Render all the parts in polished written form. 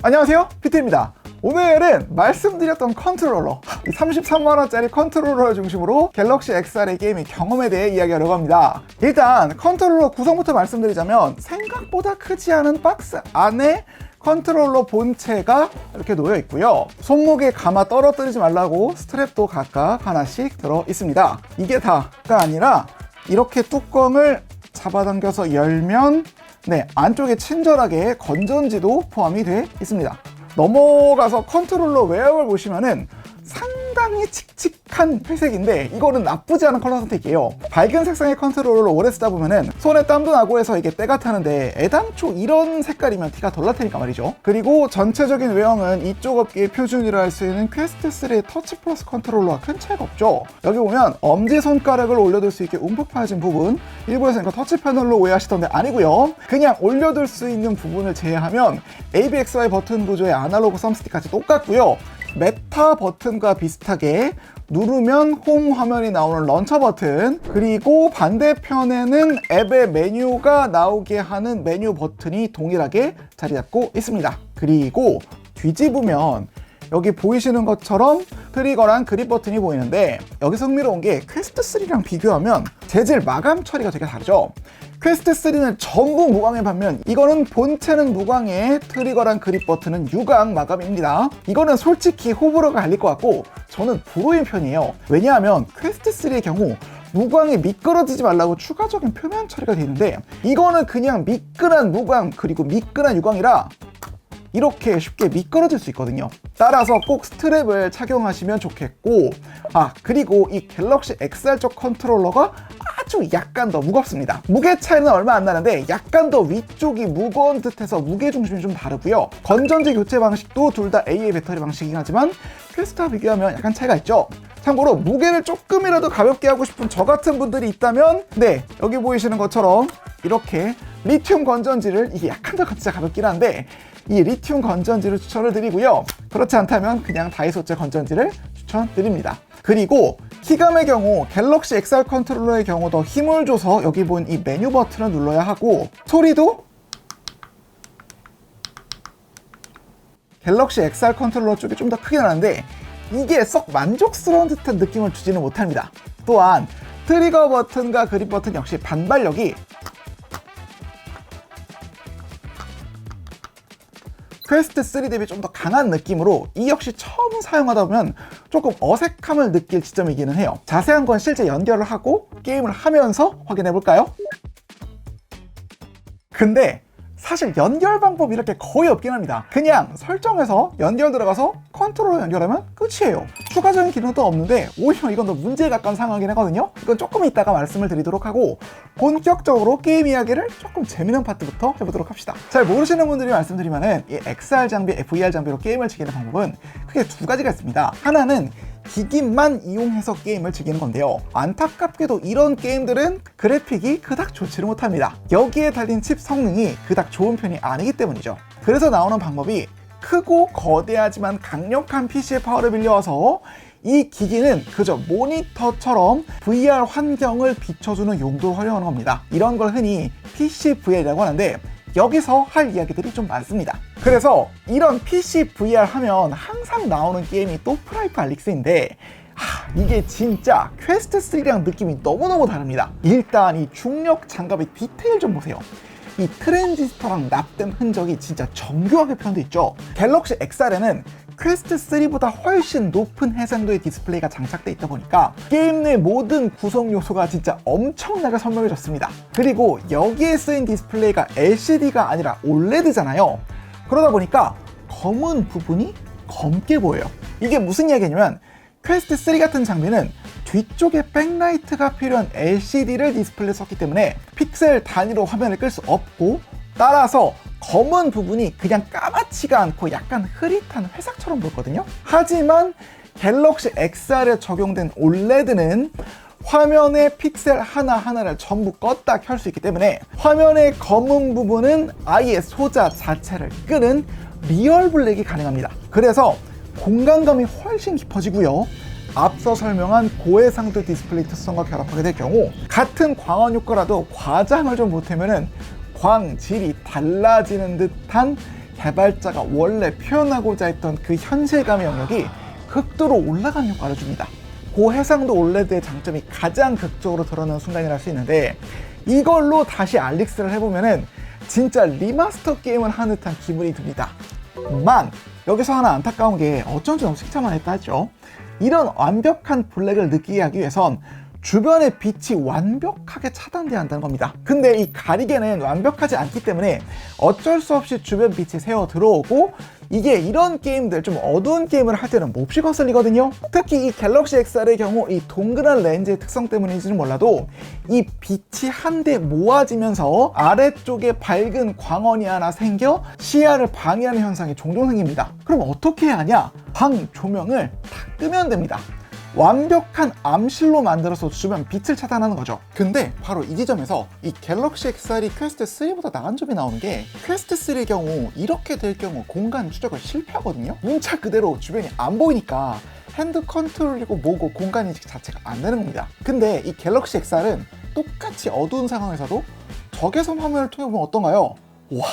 안녕하세요, 피트입니다. 오늘은 말씀드렸던 컨트롤러, 33만원짜리 컨트롤러를 중심으로 갤럭시 XR의 게이밍 경험에 대해 이야기하려고 합니다. 일단 컨트롤러 구성부터 말씀드리자면 생각보다 크지 않은 박스 안에 컨트롤러 본체가 이렇게 놓여 있고요. 손목에 감아 떨어뜨리지 말라고 스트랩도 각각 하나씩 들어 있습니다. 이게 다가 아니라 이렇게 뚜껑을 잡아당겨서 열면 안쪽에 친절하게 건전지도 포함이 되어 있습니다. 넘어가서 컨트롤러 외형을 보시면은 상당히 칙칙한 회색인데 이거는 나쁘지 않은 컬러 선택이에요. 밝은 색상의 컨트롤러를 오래 쓰다 보면은 손에 땀도 나고 해서 이게 때가 타는데 애당초 이런 색깔이면 티가 덜 날 테니까 말이죠. 그리고 전체적인 외형은 이쪽 업계의 표준이라 할 수 있는 퀘스트3의 터치 플러스 컨트롤러와 큰 차이가 없죠. 여기 보면 엄지손가락을 올려둘 수 있게 움푹 파여진 부분, 일부에서 이거 터치 패널로 오해하시던데 아니고요. 그냥 올려둘 수 있는 부분을 제외하면 ABXY 버튼 구조의 아날로그 썸스틱까지 똑같고요. 메타 버튼과 비슷하게 누르면 홈 화면이 나오는 런처 버튼, 그리고 반대편에는 앱의 메뉴가 나오게 하는 메뉴 버튼이 동일하게 자리 잡고 있습니다. 그리고 뒤집으면 여기 보이시는 것처럼 트리거랑 그립 버튼이 보이는데, 여기서 흥미로운 게 퀘스트3랑 비교하면 재질 마감 처리가 되게 다르죠. 퀘스트3는 전부 무광의 반면 이거는 본체는 무광에 트리거랑 그립 버튼은 유광 마감입니다. 이거는 솔직히 호불호가 갈릴 것 같고 저는 불호인 편이에요. 왜냐하면 퀘스트3의 경우 무광이 미끄러지지 말라고 추가적인 표면 처리가 되는데 이거는 그냥 미끈한 무광 그리고 미끈한 유광이라 이렇게 쉽게 미끄러질 수 있거든요. 따라서 꼭 스트랩을 착용하시면 좋겠고, 그리고 이 갤럭시 XR 쪽 컨트롤러가 아주 약간 더 무겁습니다. 무게 차이는 얼마 안 나는데 약간 더 위쪽이 무거운 듯해서 무게중심이 좀 다르고요. 건전지 교체 방식도 둘 다 AA 배터리 방식이긴 하지만 퀘스트와 비교하면 약간 차이가 있죠. 참고로 무게를 조금이라도 가볍게 하고 싶은 저 같은 분들이 있다면 여기 보이시는 것처럼 이렇게 리튬 건전지를, 이게 약간 더 진짜 가볍긴 한데 이 리튬 건전지를 추천을 드리고요. 그렇지 않다면 그냥 다이소제 건전지를 추천드립니다. 그리고 키감의 경우 갤럭시 XR 컨트롤러의 경우 더 힘을 줘서 여기 보인 이 메뉴 버튼을 눌러야 하고, 소리도 갤럭시 XR 컨트롤러 쪽이 좀 더 크게 나는데 이게 썩 만족스러운 듯한 느낌을 주지는 못합니다. 또한 트리거 버튼과 그립 버튼 역시 반발력이 퀘스트3 대비 좀 더 강한 느낌으로 이 역시 처음 사용하다 보면 조금 어색함을 느낄 지점이기는 해요. 자세한 건 실제 연결을 하고 게임을 하면서 확인해 볼까요? 근데 사실 연결 방법이 이렇게 거의 없긴 합니다. 그냥 설정해서 연결 들어가서 컨트롤러 연결하면 끝이에요. 추가적인 기능도 없는데 오히려 이건 더 문제에 가까운 상황이긴 하거든요. 이건 조금 이따가 말씀을 드리도록 하고 본격적으로 게임 이야기를 조금 재미있는 파트부터 해보도록 합시다. 잘 모르시는 분들이 말씀드리면은 이 XR 장비, VR 장비로 게임을 즐기는 방법은 크게 두 가지가 있습니다. 하나는 기기만 이용해서 게임을 즐기는 건데요. 안타깝게도 이런 게임들은 그래픽이 그닥 좋지를 못합니다. 여기에 달린 칩 성능이 그닥 좋은 편이 아니기 때문이죠. 그래서 나오는 방법이 크고 거대하지만 강력한 PC의 파워를 빌려와서 이 기기는 그저 모니터처럼 VR 환경을 비춰주는 용도로 활용하는 겁니다. 이런 걸 흔히 PC VR이라고 하는데 여기서 할 이야기들이 좀 많습니다. 그래서 이런 PC VR 하면 항상 나오는 게임이 또 프라이프 알릭스인데 이게 진짜 퀘스트3랑 느낌이 너무너무 다릅니다. 일단 이 중력 장갑의 디테일 좀 보세요. 이 트랜지스터랑 납땜 흔적이 진짜 정교하게 표현되어 있죠. 갤럭시 XR에는 퀘스트3보다 훨씬 높은 해상도의 디스플레이가 장착되어 있다 보니까 게임 내 모든 구성 요소가 진짜 엄청나게 선명해졌습니다. 그리고 여기에 쓰인 디스플레이가 LCD가 아니라 OLED잖아요. 그러다 보니까 검은 부분이 검게 보여요. 이게 무슨 이야기냐면 퀘스트3 같은 장비는 뒤쪽에 백라이트가 필요한 LCD를 디스플레이에 썼기 때문에 픽셀 단위로 화면을 끌 수 없고, 따라서 검은 부분이 그냥 까맣지가 않고 약간 흐릿한 회색처럼 보였거든요. 하지만 갤럭시 XR에 적용된 OLED는 화면의 픽셀 하나하나를 전부 껐다 켤 수 있기 때문에 화면의 검은 부분은 아예 소자 자체를 끄는 리얼 블랙이 가능합니다. 그래서 공간감이 훨씬 깊어지고요. 앞서 설명한 고해상도 디스플레이 특성과 결합하게 될 경우 같은 광원 효과라도 과장을 좀 보태면은 광질이 달라지는 듯한 개발자가 원래 표현하고자 했던 그 현실감의 영역이 극도로 올라가는 효과를 줍니다. 고해상도 OLED의 장점이 가장 극적으로 드러나는 순간이라 할 수 있는데, 이걸로 다시 알릭스를 해보면은 진짜 리마스터 게임을 하는 듯한 기분이 듭니다. 여기서 하나 안타까운 게 어쩐지 너무 칭찬만 했다 했죠. 이런 완벽한 블랙을 느끼게 하기 위해선 주변의 빛이 완벽하게 차단돼야 한다는 겁니다. 근데 이 가리개는 완벽하지 않기 때문에 어쩔 수 없이 주변 빛이 새어 들어오고, 이게 이런 게임들, 좀 어두운 게임을 할 때는 몹시 거슬리거든요. 특히 이 갤럭시 XR의 경우 이 동그란 렌즈의 특성 때문인지는 몰라도 이 빛이 한데 모아지면서 아래쪽에 밝은 광원이 하나 생겨 시야를 방해하는 현상이 종종 생깁니다. 그럼 어떻게 해야 하냐? 방 조명을 다 끄면 됩니다. 완벽한 암실로 만들어서 주변 빛을 차단하는 거죠. 근데 바로 이 지점에서 이 갤럭시 XR이 퀘스트 3보다 나은 점이 나오는 게, 퀘스트 3의 경우 이렇게 될 경우 공간 추적을 실패하거든요. 문자 그대로 주변이 안 보이니까 핸드 컨트롤이고 뭐고 공간 인식 자체가 안 되는 겁니다. 근데 이 갤럭시 XR은 똑같이 어두운 상황에서도 적외선 화면을 통해 보면 어떤가요? 와,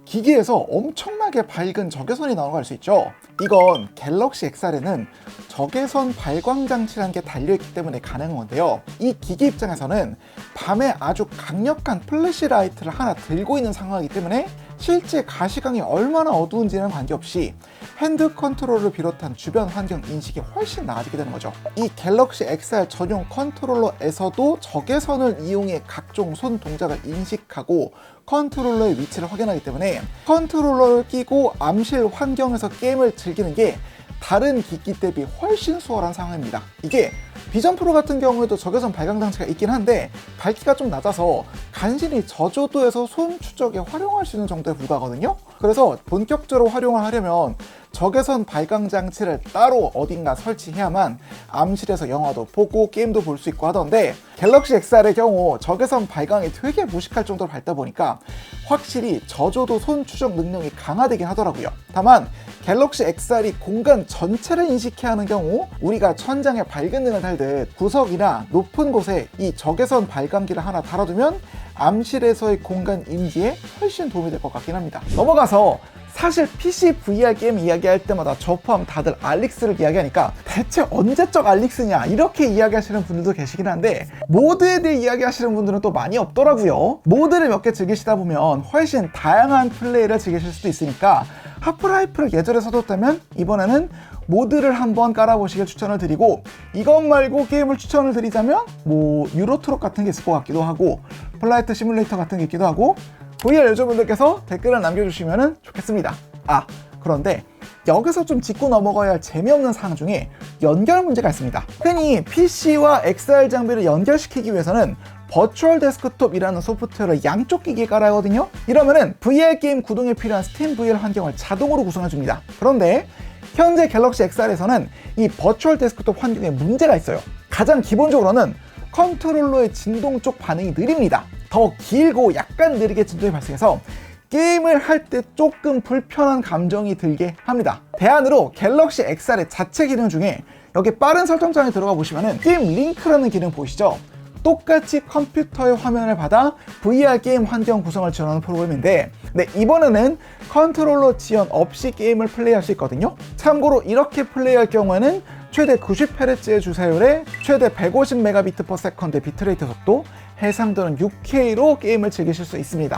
기기에서 엄청나게 밝은 적외선이 나오는 걸 알 수 있죠. 이건 갤럭시 XR에는 적외선 발광 장치라는 게 달려있기 때문에 가능한 건데요. 이 기기 입장에서는 밤에 아주 강력한 플래시 라이트를 하나 들고 있는 상황이기 때문에 실제 가시광이 얼마나 어두운지는 관계없이 핸드 컨트롤을 비롯한 주변 환경 인식이 훨씬 나아지게 되는 거죠. 이 갤럭시 XR 전용 컨트롤러에서도 적외선을 이용해 각종 손 동작을 인식하고 컨트롤러의 위치를 확인하기 때문에 컨트롤러를 끼고 암실 환경에서 게임을 즐기는 게 다른 기기 대비 훨씬 수월한 상황입니다. 이게 비전 프로 같은 경우에도 적외선 발광 장치가 있긴 한데 밝기가 좀 낮아서 간신히 저조도에서 손 추적에 활용할 수 있는 정도에 불과하거든요. 그래서 본격적으로 활용을 하려면 적외선 발광 장치를 따로 어딘가 설치해야만 암실에서 영화도 보고 게임도 볼 수 있고 하던데, 갤럭시 XR의 경우 적외선 발광이 되게 무식할 정도로 밝다 보니까 확실히 저조도 손 추적 능력이 강화되긴 하더라고요. 다만 갤럭시 XR이 공간 전체를 인식해야 하는 경우 우리가 천장에 밝은 등을 달듯 구석이나 높은 곳에 이 적외선 발광기를 하나 달아두면 암실에서의 공간 인지에 훨씬 도움이 될 것 같긴 합니다. 넘어가서, 사실 PC VR 게임 이야기할 때마다 저 포함 다들 알릭스를 이야기하니까 대체 언제적 알릭스냐 이렇게 이야기하시는 분들도 계시긴 한데, 모드에 대해 이야기하시는 분들은 또 많이 없더라고요. 모드를 몇 개 즐기시다 보면 훨씬 다양한 플레이를 즐기실 수도 있으니까 하프라이프를 예전에 사뒀다면 이번에는 모드를 한번 깔아보시길 추천을 드리고, 이것 말고 게임을 추천을 드리자면 유로트럭 같은 게 있을 것 같기도 하고 플라이트 시뮬레이터 같은 게 있기도 하고, VR 유저분들께서 댓글을 남겨주시면 좋겠습니다. 그런데 여기서 좀 짚고 넘어가야 할 재미없는 사항 중에 연결 문제가 있습니다. 흔히 PC와 XR 장비를 연결시키기 위해서는 버추얼 데스크톱이라는 소프트웨어를 양쪽 기기에 깔아야 하거든요. 이러면은 VR 게임 구동에 필요한 스팀 VR 환경을 자동으로 구성해줍니다. 그런데 현재 갤럭시 XR에서는 이 버추얼 데스크톱 환경에 문제가 있어요. 가장 기본적으로는 컨트롤러의 진동 쪽 반응이 느립니다. 더 길고 약간 느리게 진동이 발생해서 게임을 할 때 조금 불편한 감정이 들게 합니다. 대안으로 갤럭시 XR의 자체 기능 중에 여기 빠른 설정창에 들어가 보시면은 게임 링크라는 기능 보이시죠? 똑같이 컴퓨터의 화면을 받아 VR 게임 환경 구성을 지원하는 프로그램인데, 이번에는 컨트롤러 지원 없이 게임을 플레이할 수 있거든요. 참고로 이렇게 플레이할 경우에는 최대 90Hz의 주사율에 최대 150Mbps 비트레이트 속도, 해상도는 6K로 게임을 즐기실 수 있습니다.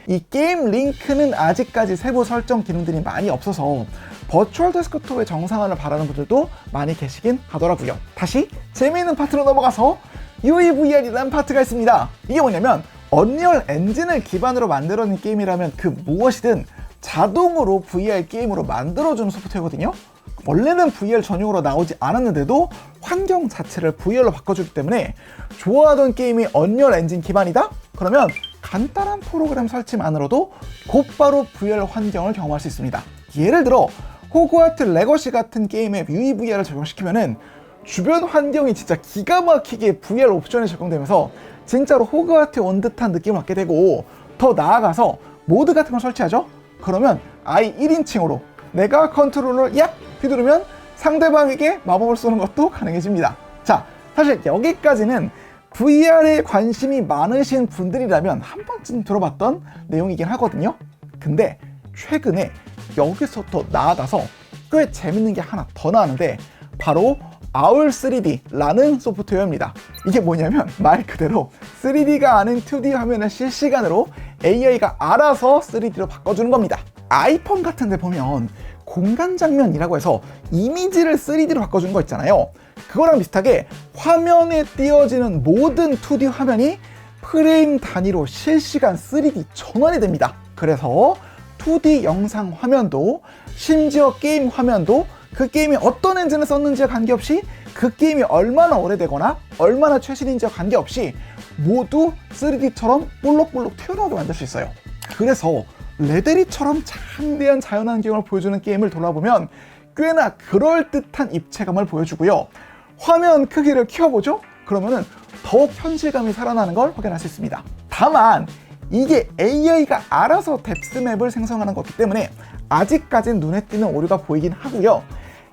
이 게임 링크는 아직까지 세부 설정 기능들이 많이 없어서 버추얼 데스크톱의 정상화를 바라는 분들도 많이 계시긴 하더라고요. 다시 재미있는 파트로 넘어가서 UEVR이라는 파트가 있습니다. 이게 뭐냐면 언리얼 엔진을 기반으로 만들어낸 게임이라면 그 무엇이든 자동으로 VR 게임으로 만들어주는 소프트웨어거든요. 원래는 VR 전용으로 나오지 않았는데도 환경 자체를 VR로 바꿔주기 때문에 좋아하던 게임이 언리얼 엔진 기반이다? 그러면 간단한 프로그램 설치만으로도 곧바로 VR 환경을 경험할 수 있습니다. 예를 들어 호그와트 레거시 같은 게임에 UEVR을 적용시키면은 주변 환경이 진짜 기가 막히게 VR 옵션이 적용되면서 진짜로 호그와트에 온 듯한 느낌을 받게 되고, 더 나아가서 모드 같은 걸 설치하죠? 그러면 아예 1인칭으로 내가 컨트롤러를 약 휘두르면 상대방에게 마법을 쏘는 것도 가능해집니다. 자, 사실 여기까지는 VR에 관심이 많으신 분들이라면 한 번쯤 들어봤던 내용이긴 하거든요. 근데 최근에 여기서 더 나아가서 꽤 재밌는 게 하나 더 나왔는데 바로 Owl3D라는 소프트웨어입니다. 이게 뭐냐면 말 그대로 3D가 아닌 2D 화면을 실시간으로 AI가 알아서 3D로 바꿔주는 겁니다. 아이폰 같은 데 보면 공간 장면이라고 해서 이미지를 3D로 바꿔주는 거 있잖아요. 그거랑 비슷하게 화면에 띄어지는 모든 2D 화면이 프레임 단위로 실시간 3D 전환이 됩니다. 그래서 2D 영상 화면도 심지어 게임 화면도 그 게임이 어떤 엔진을 썼는지와 관계없이 그 게임이 얼마나 오래되거나 얼마나 최신인지와 관계없이 모두 3D처럼 볼록볼록 튀어나오게 만들 수 있어요. 그래서 레데리처럼 장대한 자연환경을 보여주는 게임을 돌아보면 꽤나 그럴듯한 입체감을 보여주고요. 화면 크기를 키워보죠? 그러면은 더욱 현실감이 살아나는 걸 확인할 수 있습니다. 다만 이게 AI가 알아서 뎁스맵을 생성하는 거기 때문에 아직까진 눈에 띄는 오류가 보이긴 하고요.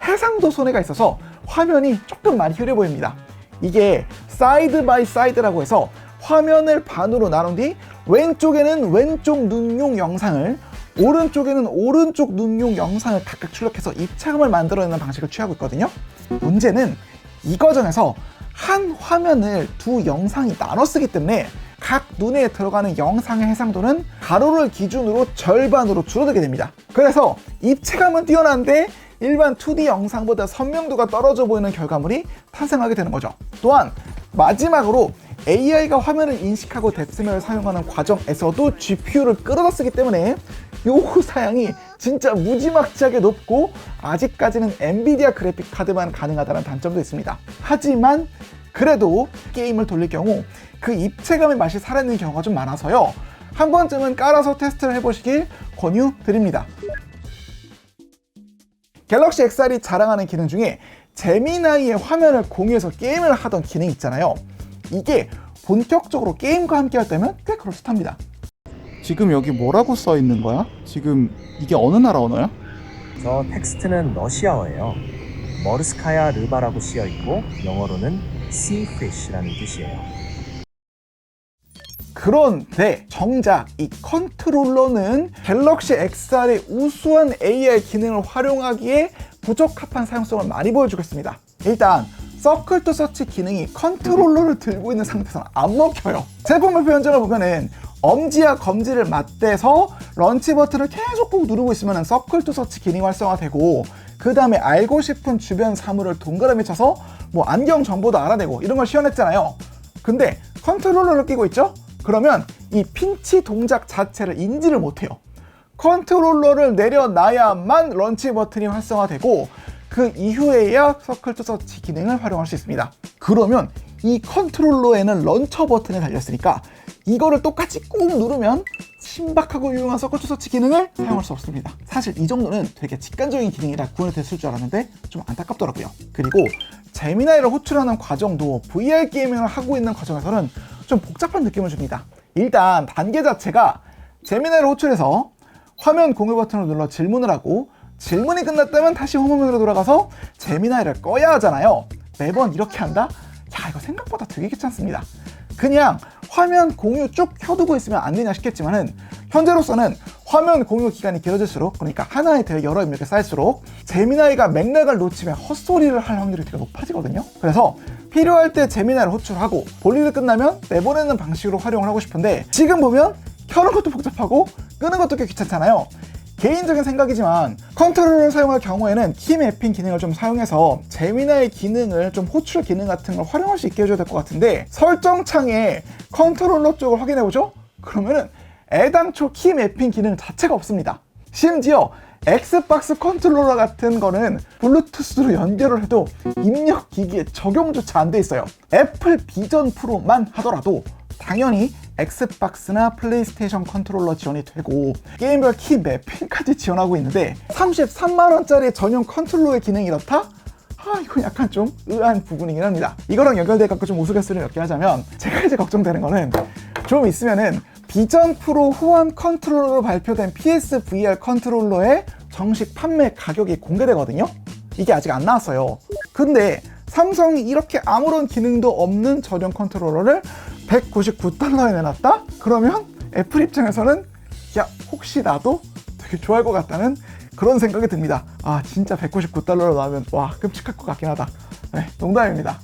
해상도 손해가 있어서 화면이 조금 많이 흐려 보입니다. 이게 사이드 바이 사이드라고 해서 화면을 반으로 나눈 뒤 왼쪽에는 왼쪽 눈용 영상을 오른쪽에는 오른쪽 눈용 영상을 각각 출력해서 입체감을 만들어내는 방식을 취하고 있거든요. 문제는 이 과정에서 한 화면을 두 영상이 나눠 쓰기 때문에 각 눈에 들어가는 영상의 해상도는 가로를 기준으로 절반으로 줄어들게 됩니다. 그래서 입체감은 뛰어난데 일반 2D 영상보다 선명도가 떨어져 보이는 결과물이 탄생하게 되는 거죠. 또한 마지막으로 AI가 화면을 인식하고 뎁스맵을 사용하는 과정에서도 GPU를 끌어다 쓰기 때문에 요구 사양이 진짜 무지막지하게 높고 아직까지는 엔비디아 그래픽 카드만 가능하다는 단점도 있습니다. 하지만 그래도 게임을 돌릴 경우 그 입체감의 맛이 살아있는 경우가 좀 많아서요. 한 번쯤은 깔아서 테스트를 해보시길 권유드립니다. 갤럭시 XR이 자랑하는 기능 중에 제미나이의 화면을 공유해서 게임을 하던 기능 있잖아요. 이게 본격적으로 게임과 함께 할 때면 꽤 그럴듯합니다. 지금 여기 뭐라고 써 있는 거야? 지금 이게 어느 나라 언어야? 저 텍스트는 러시아어예요. 머르스카야 르바라고 쓰여 있고 영어로는 sea fish라는 뜻이에요. 그런데 정작 이 컨트롤러는 갤럭시 XR의 우수한 AI 기능을 활용하기에 부적합한 사용성을 많이 보여주겠습니다. 일단 서클 투 서치 기능이 컨트롤러를 들고 있는 상태에서는 안 먹혀요. 제품을 변경을 보면은 엄지와 검지를 맞대서 런치 버튼을 계속 꾹 누르고 있으면 서클 투 서치 기능이 활성화되고 그 다음에 알고 싶은 주변 사물을 동그라미 쳐서 뭐 안경 정보도 알아내고 이런 걸 시연했잖아요. 근데 컨트롤러를 끼고 있죠? 그러면 이 핀치 동작 자체를 인지를 못해요. 컨트롤러를 내려놔야만 런치 버튼이 활성화되고 그 이후에야 서클 투 서치 기능을 활용할 수 있습니다. 그러면 이 컨트롤러에는 런처 버튼이 달렸으니까 이거를 똑같이 꾹 누르면 신박하고 유용한 서클 투 서치 기능을 사용할 수 없습니다. 사실 이 정도는 되게 직관적인 기능이라 구현이 됐을 줄 알았는데 좀 안타깝더라고요. 그리고 제미나이를 호출하는 과정도 VR 게이밍을 하고 있는 과정에서는 좀 복잡한 느낌을 줍니다. 일단 단계 자체가 제미나이를 호출해서 화면 공유 버튼을 눌러 질문을 하고 질문이 끝났다면 다시 홈화면으로 돌아가서 제미나이를 꺼야 하잖아요. 매번 이렇게 한다? 야, 이거 생각보다 되게 귀찮습니다. 그냥 화면 공유 쭉 켜두고 있으면 안 되냐 싶겠지만은 현재로서는 화면 공유 기간이 길어질수록, 그러니까 하나에 대해 여러 입력이 쌓일수록 제미나이가 맥락을 놓치면 헛소리를 할 확률이 되게 높아지거든요. 그래서 필요할 때 제미나이를 호출하고 볼일이 끝나면 내보내는 방식으로 활용을 하고 싶은데 지금 보면 켜는 것도 복잡하고 끄는 것도 꽤 귀찮잖아요. 개인적인 생각이지만 컨트롤러를 사용할 경우에는 키 매핑 기능을 좀 사용해서 제미나이 기능을 좀 호출 기능 같은 걸 활용할 수 있게 해줘야 될 것 같은데 설정창에 컨트롤러 쪽을 확인해보죠? 그러면은 애당초 키 매핑 기능 자체가 없습니다. 심지어 엑스박스 컨트롤러 같은 거는 블루투스로 연결을 해도 입력 기기에 적용조차 안 돼 있어요. 애플 비전 프로만 하더라도 당연히 엑스박스나 플레이스테이션 컨트롤러 지원이 되고 게임별 키 매핑까지 지원하고 있는데 33만원짜리 전용 컨트롤러의 기능이 이렇다? 이건 약간 좀 의아한 부분이긴 합니다. 이거랑 연결돼 갖고 좀 우스갯소리를 몇 개 하자면 제가 이제 걱정되는 거는 좀 있으면은 비전 프로 후원 컨트롤러로 발표된 PSVR 컨트롤러의 정식 판매 가격이 공개되거든요. 이게 아직 안 나왔어요. 근데 삼성이 이렇게 아무런 기능도 없는 전용 컨트롤러를 199달러에 내놨다? 그러면 애플 입장에서는 야, 혹시 나도 되게 좋아할 것 같다는 그런 생각이 듭니다. 아, 진짜 199달러로 나오면 와, 끔찍할 것 같긴 하다. 네, 농담입니다.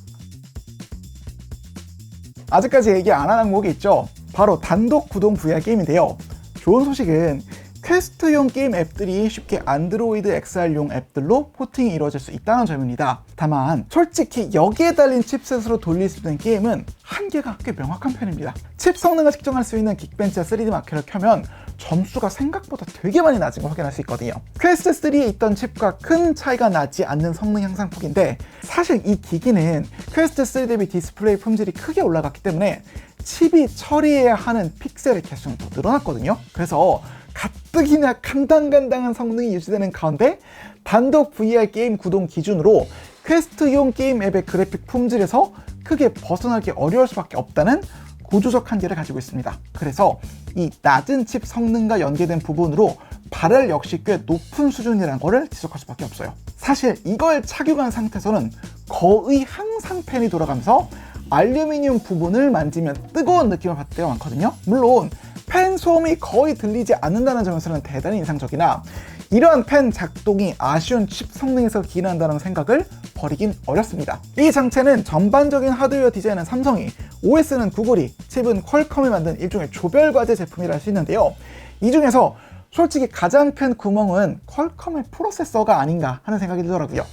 아직까지 얘기 안 한 항목이 있죠. 바로 단독 구동 VR 게임인데요. 좋은 소식은 퀘스트용 게임 앱들이 쉽게 안드로이드 XR용 앱들로 포팅이 이루어질 수 있다는 점입니다. 다만 솔직히 여기에 달린 칩셋으로 돌릴 수 있는 게임은 한계가 꽤 명확한 편입니다. 칩 성능을 측정할 수 있는 긱벤치와 3D 마켓을 켜면 점수가 생각보다 되게 많이 낮은 걸 확인할 수 있거든요. 퀘스트 3에 있던 칩과 큰 차이가 나지 않는 성능 향상폭인데, 사실 이 기기는 퀘스트 3 대비 디스플레이 품질이 크게 올라갔기 때문에 칩이 처리해야 하는 픽셀의 개수는 더 늘어났거든요. 그래서 가뜩이나 간당간당한 성능이 유지되는 가운데 단독 VR 게임 구동 기준으로 퀘스트용 게임 앱의 그래픽 품질에서 크게 벗어나기 어려울 수밖에 없다는 구조적 한계를 가지고 있습니다. 그래서 이 낮은 칩 성능과 연계된 부분으로 발열 역시 꽤 높은 수준이라는 것을 지적할 수밖에 없어요. 사실 이걸 착용한 상태에서는 거의 항상 팬이 돌아가면서 알루미늄 부분을 만지면 뜨거운 느낌을 받을 때가 많거든요. 물론 팬 소음이 거의 들리지 않는다는 점에서는 대단히 인상적이나, 이러한 팬 작동이 아쉬운 칩 성능에서 기인한다는 생각을 버리긴 어렵습니다. 이 장치는 전반적인 하드웨어 디자인은 삼성이, OS는 구글이, 칩은 퀄컴이 만든 일종의 조별과제 제품이라 할 수 있는데요. 이 중에서 솔직히 가장 큰 구멍은 퀄컴의 프로세서가 아닌가 하는 생각이 들더라고요.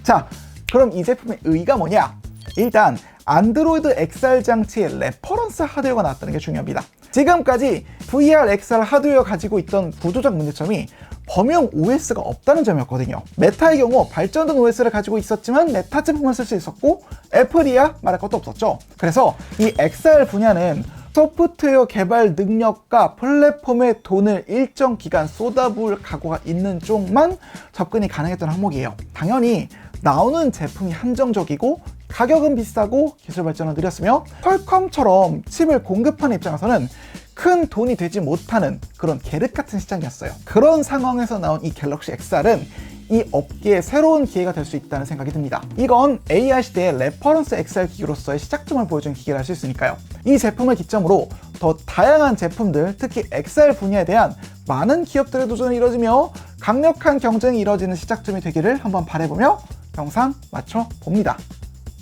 자, 그럼 이 제품의 의의가 뭐냐? 일단 안드로이드 XR 장치의 레퍼런스 하드웨어가 나왔다는 게 중요합니다. 지금까지 VR XR 하드웨어 가지고 있던 구조적 문제점이 범용 OS가 없다는 점이었거든요. 메타의 경우 발전된 OS를 가지고 있었지만 메타 제품을 쓸 수 있었고, 애플이야 말할 것도 없었죠. 그래서 이 XR 분야는 소프트웨어 개발 능력과 플랫폼에 돈을 일정 기간 쏟아부을 각오가 있는 쪽만 접근이 가능했던 항목이에요. 당연히 나오는 제품이 한정적이고 가격은 비싸고 기술 발전은 느렸으며, 퀄컴처럼 칩을 공급하는 입장에서는 큰 돈이 되지 못하는 그런 계륵 같은 시장이었어요. 그런 상황에서 나온 이 갤럭시 XR은 이 업계에 새로운 기회가 될 수 있다는 생각이 듭니다. 이건 AR 시대의 레퍼런스 XR 기기로서의 시작점을 보여준 기기라 할 수 있으니까요. 이 제품을 기점으로 더 다양한 제품들, 특히 XR 분야에 대한 많은 기업들의 도전이 이뤄지며 강력한 경쟁이 이뤄지는 시작점이 되기를 한번 바라보며 영상 마쳐봅니다.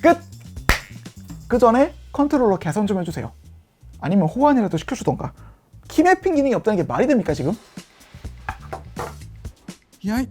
끝! 그 전에 컨트롤러 개선 좀 해주세요. 아니면 호환이라도 시켜주던가. 키맵핑 기능이 없다는 게 말이 됩니까 지금? 야이